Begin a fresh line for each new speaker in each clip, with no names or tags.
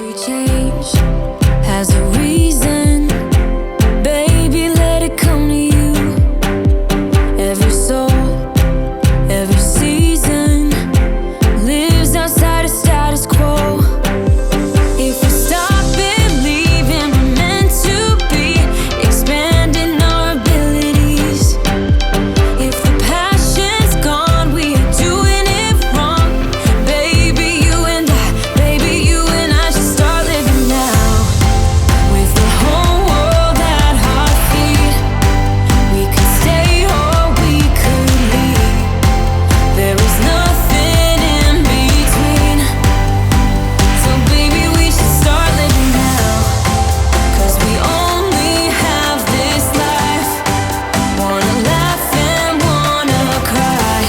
Every change has a reason. Baby, let it come to you. Every soul, every season lives outside of status quo. If we stop believing we're meant to be, expanding our abilities. If the passion's gone, we are doing it wrong. Baby, you and I should start living now. With the whole world at our feet, we could stay or we could leave. There is nothing in between. So baby, we should start living now. 'Cause we only have this life. Wanna laugh and wanna cry.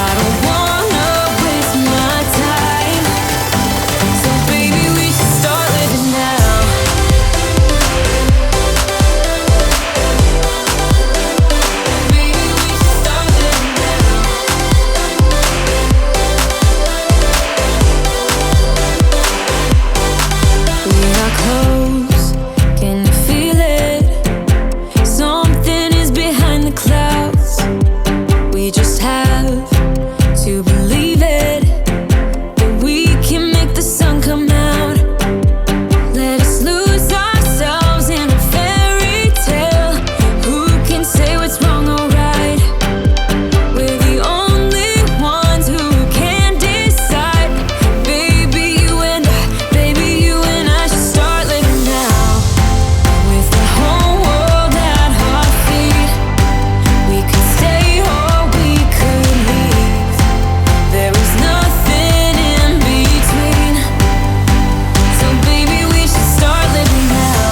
I don't wanna waste my time. So baby, we should start living now. Baby, we should start living now. We are close, can you feel it? Something is behind the clouds. We just have to believe it, that we can make the sun come out. Let us lose ourselves in a fairy tale. Who can say what's wrong or right? We're the only ones who can decide. Baby, you and I should start living now. With the whole world at our feet, we could stay or we could leave. There is nothing in between. So baby, we should start living now.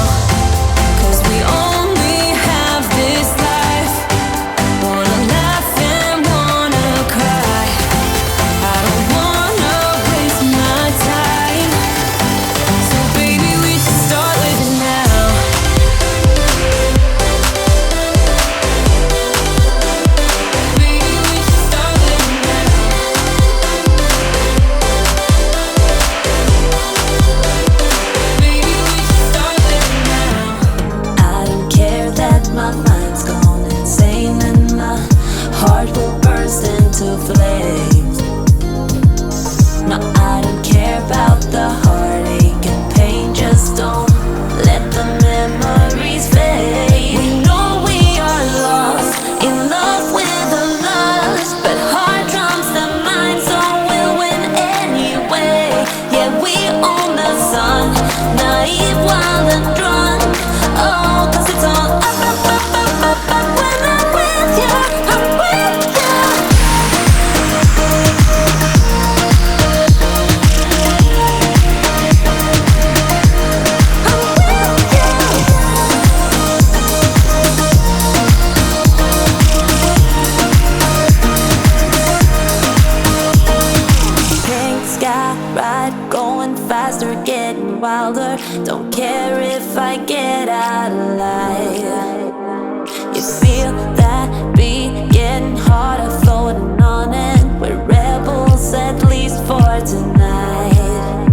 'Cause we only have this life. Wanna laugh and wanna cry. I don't wanna waste my time. So baby, we should start living now. Baby, we should start living now. Baby, we should start living now.
I don't care that my mind's gone insane and my heart will burst into flames. No, I don't care about the heartache and pain. Just don't let the memories fade. We know we are lost in love with the lust, but heart drums the mind, so we'll win anyway. Yeah, we own the sun, naive, wild and drunk. Oh, 'cause it's all up, up, up, up, up, up. When I'm with you, I'm with you. Pink sky ride, going faster, getting wilder. Don't care if I get out alive. You feel that beat getting harder, floating on it. We're rebels, at least for tonight.